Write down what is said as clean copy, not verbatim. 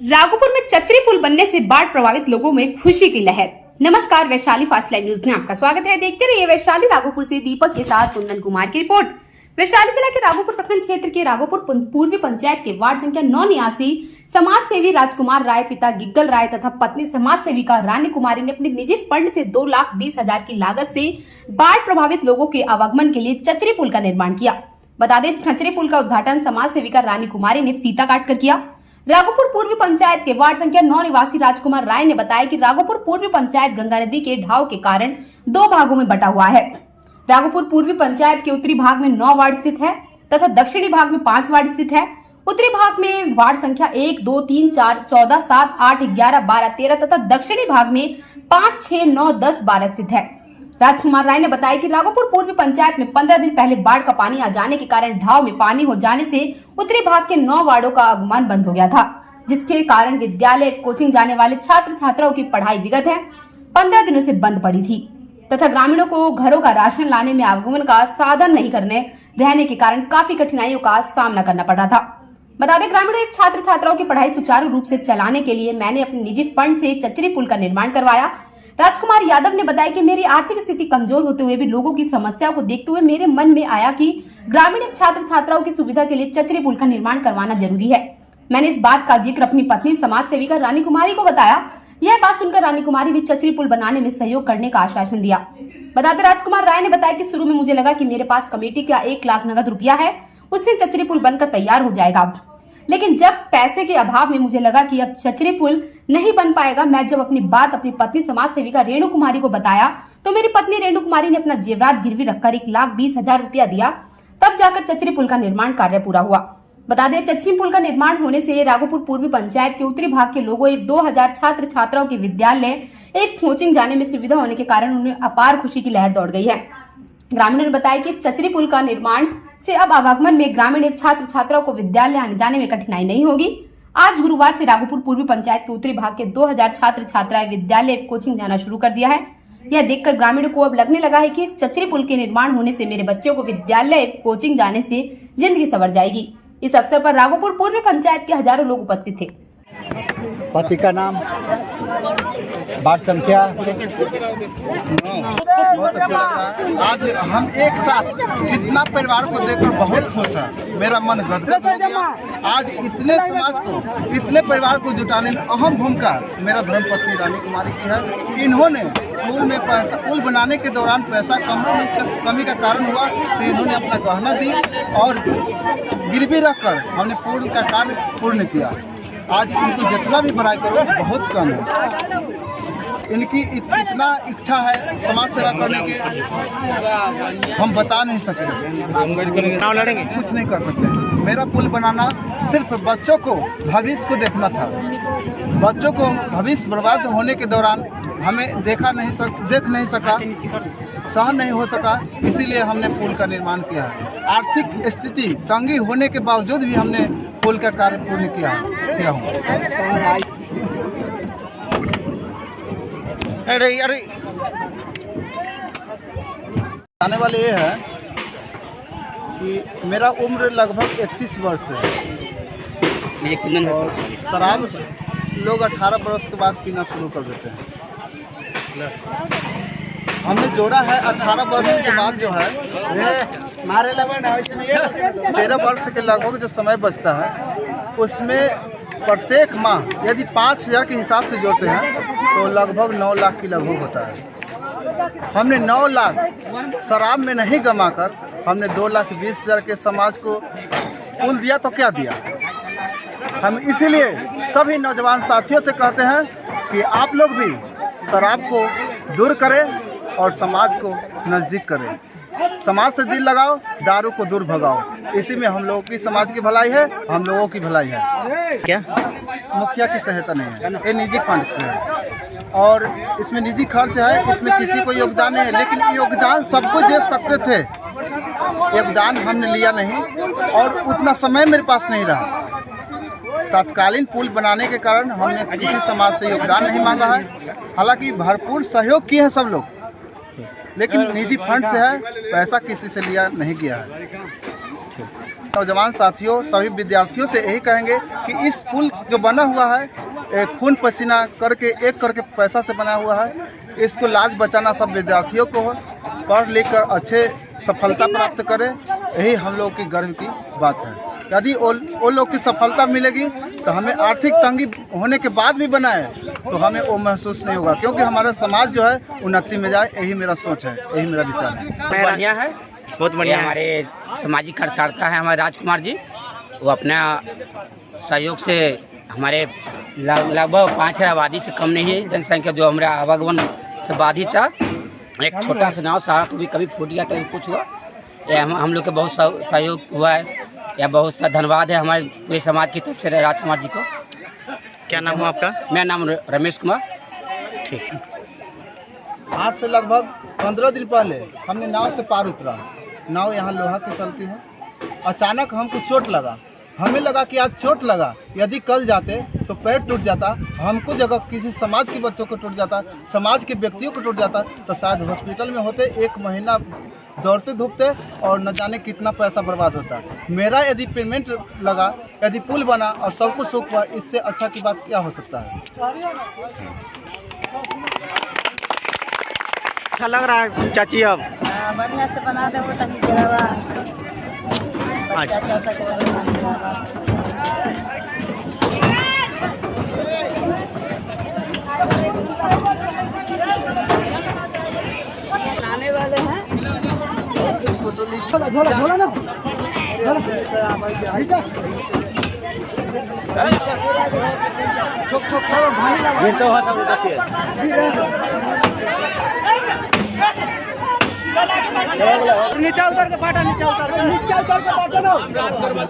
राघोपुर में चचरी पुल बनने से बाढ़ प्रभावित लोगों में खुशी की लहर। नमस्कार, वैशाली फास्ट लाइन न्यूज में आपका स्वागत है। देखते रहिए वैशाली। राघोपुर से दीपक के साथ कुंदन कुमार की रिपोर्ट। वैशाली जिला के राघोपुर प्रखंड क्षेत्र के राघोपुर पूर्वी पंचायत के वार्ड संख्या 9 समाज सेवी राजकुमार राय, पिता गिग्गल राय तथा पत्नी समाज सेविका रानी कुमारी ने अपने निजी फंड से 2,20,000 की लागत से बाढ़ प्रभावित लोगों के आवागमन के लिए चचरी पुल का निर्माण किया। बता दें, चचरी पुल का उद्घाटन समाज सेविका रानी कुमारी ने फीता काट कर किया। राघोपुर पूर्वी पंचायत के वार्ड संख्या 9 निवासी राजकुमार राय ने बताया कि राघोपुर पूर्वी पंचायत गंगा नदी के ढाव के कारण 2 भागों में बटा हुआ है। राघोपुर पूर्वी पंचायत के उत्तरी भाग में 9 वार्ड स्थित है तथा दक्षिणी भाग में 5 वार्ड स्थित है। उत्तरी भाग में वार्ड संख्या 1, 2, 3, 4, 14, 7, 8, 11, 12, 13 तथा दक्षिणी भाग में 5, 6, 9, 10, 12 स्थित है। राजकुमार राय ने बताया कि राघोपुर पूर्वी पंचायत में 15 दिन पहले बाढ़ का पानी आ जाने के कारण ढाव में पानी हो जाने से उत्तरी भाग के 9 वार्डों का आगमन बंद हो गया था, जिसके कारण विद्यालय कोचिंग जाने वाले छात्र छात्राओं की पढ़ाई विगत है 15 दिनों से बंद पड़ी थी तथा ग्रामीणों को घरों का राशन लाने में आगमन का साधन नहीं रहने के कारण काफी कठिनाइयों का सामना करना पड़ रहा था। बता दें, ग्रामीणों एक छात्र छात्राओं की पढ़ाई सुचारू रूप से चलाने के लिए मैंने अपने निजी फंड से चचरी पुल का निर्माण करवाया। राजकुमार यादव ने बताया कि मेरी आर्थिक स्थिति कमजोर होते हुए भी लोगों की समस्याओं को देखते हुए मेरे मन में आया कि ग्रामीण छात्र छात्राओं की सुविधा के लिए चचरी पुल का निर्माण करवाना जरूरी है। मैंने इस बात का जिक्र अपनी पत्नी समाज सेविका रानी कुमारी को बताया। यह बात सुनकर रानी कुमारी भी चचरी पुल बनाने में सहयोग करने का आश्वासन दिया। बताते राजकुमार राय ने बताया कि शुरू में मुझे लगा कि मेरे पास कमेटी का 1 लाख नगद रुपया है, उससे चचरी पुल बनकर तैयार हो जाएगा। लेकिन जब पैसे के अभाव में मुझे लगा कि अब चचरी पुल नहीं बन पाएगा। मैं जब अपनी बात अपनी पत्नी समाज सेविका रेणु कुमारी को बताया तो मेरी पत्नी रेणु कुमारी ने अपना जेवरात गिरवी रखकर 1,20,000 रुपया दिया। तब जाकर चचरी पुल का निर्माण कार्य पूरा हुआ। बता दें, चचरी पुल का निर्माण होने से राघोपुर पूर्वी पंचायत के उत्तरी भाग के लोगों 2,000 छात्र छात्राओं के विद्यालय एक कोचिंग जाने में सुविधा होने के कारण उन्हें अपार खुशी की लहर दौड़ गई है। ग्रामीणों ने बताया कि चचरी पुल का निर्माण से अब आवागमन में ग्रामीण छात्र छात्राओं को विद्यालय आने जाने में कठिनाई नहीं होगी। आज गुरुवार से राघोपुर पूर्वी पंचायत के उत्तरी भाग के 2,000 छात्र छात्राएं विद्यालय कोचिंग जाना शुरू कर दिया है। यह देखकर ग्रामीणों को अब लगने लगा है कि इस चचरी पुल के निर्माण होने से मेरे बच्चों को विद्यालय कोचिंग जाने से जिंदगी संवर जाएगी। इस अवसर पर राघोपुर पूर्वी पंचायत के हजारों लोग उपस्थित थे। पति का नाम, वार्ड संख्या। बहुत अच्छा लग रहा है। आज हम एक साथ इतना परिवार को देखकर बहुत खुश है। मेरा मन गदगद हो गया। आज इतने समाज को, इतने परिवार को जुटाने में अहम भूमिका मेरा धर्मपत्नी रानी कुमारी की है। इन्होंने पुल बनाने के दौरान पैसा कमी का कारण हुआ तो इन्होंने अपना गहना दी और गिरवी रखकर हमने पुल का कार्य पूर्ण किया। आज इनको जितना भी बड़ाई करो बहुत कम है। इनकी इतना इच्छा है समाज सेवा करने की, हम बता नहीं सकते, कुछ नहीं कर सकते। मेरा पुल बनाना सिर्फ बच्चों को भविष्य को देखना था। बच्चों को भविष्य बर्बाद होने के दौरान हमें देख नहीं सका, सहन नहीं हो सका, इसीलिए हमने पुल का निर्माण किया है। आर्थिक स्थिति तंगी होने के बावजूद भी हमने पुल का कार्य पूर्ण किया हूँ। अरे आने वाले ये है कि मेरा उम्र लगभग 31 वर्ष है। शराब लोग 18 वर्ष के बाद पीना शुरू कर देते हैं। हमने जोड़ा है 18 वर्ष के बाद जो है 13 वर्ष के लगभग जो समय बचता है उसमें प्रत्येक माह यदि 5,000 के हिसाब से जोड़ते हैं तो लगभग 9 लाख की लगभग होता है। हमने 9 लाख शराब में नहीं गंवाकर हमने 2,20,000 के समाज को पुल दिया तो क्या दिया। हम इसीलिए सभी नौजवान साथियों से कहते हैं कि आप लोग भी शराब को दूर करें और समाज को नज़दीक करें। समाज से दिल लगाओ, दारू को दूर भगाओ। इसी में हम लोगों की समाज की भलाई है, हम लोगों की भलाई है। क्या मुखिया की सहायता नहीं है, ये निजी फंड से है और इसमें निजी खर्च है, इसमें किसी को योगदान नहीं है। लेकिन योगदान सबको दे सकते थे, योगदान हमने लिया नहीं और उतना समय मेरे पास नहीं रहा। तत्कालीन पुल बनाने के कारण हमने किसी समाज से योगदान नहीं मांगा है। हालांकि भरपूर सहयोग किए हैं सब लोग, लेकिन निजी फंड से है, पैसा किसी से लिया नहीं गया है। नौजवान साथियों सभी विद्यार्थियों से यही कहेंगे कि इस पुल जो बना हुआ है खून पसीना करके एक करके पैसा से बना हुआ है, इसको लाज बचाना सब विद्यार्थियों को है। पढ़ लिख कर अच्छे सफलता प्राप्त करें, यही हम लोग की गर्व की बात है। यदि वो लोग की सफलता मिलेगी तो हमें आर्थिक तंगी होने के बाद भी बनाए तो हमें वो महसूस नहीं होगा, क्योंकि हमारा समाज जो है उन्नति में जाए, यही मेरा सोच है, यही मेरा विचार है। बढ़िया है, बहुत बढ़िया। हमारे सामाजिक कार्यकर्ता है हमारे राजकुमार जी, वो अपना सहयोग से हमारे लगभग 5,000 आबादी से कम नहीं है जनसंख्या जो हमारा आवागमन से बाधित था। एक छोटा सा नाव सहारा तो भी कभी फूट गया तो कुछ हुआ, हम लोग के बहुत सहयोग हुआ है, या बहुत सा धन्यवाद है हमारे पूरे समाज की तरफ से राजकुमार जी को। क्या नाम हुआ आपका? मेरा नाम रमेश कुमार। ठीक। आज से लगभग 15 दिन पहले हमने नाव से पार उतरा। नाव यहाँ लोहा की चलती है। अचानक हमको चोट लगा, हमें लगा कि आज चोट लगा, यदि कल जाते तो पैर टूट जाता, हमको जगह किसी समाज के बच्चों को टूट जाता, समाज के व्यक्तियों को टूट जाता तो शायद हॉस्पिटल में होते, 1 महीना दौड़ते धूपते और न जाने कितना पैसा बर्बाद होता। मेरा यदि पेमेंट लगा, यदि पुल बना और सबको सुख हुआ, इससे अच्छा की बात क्या हो सकता है। अच्छा लग रहा है चाची? अब बढ़िया से बना दे तनी जगह लाने वाले हैं। झोला ना ये तो नीचे उतर के पाटा, नीचे उतर के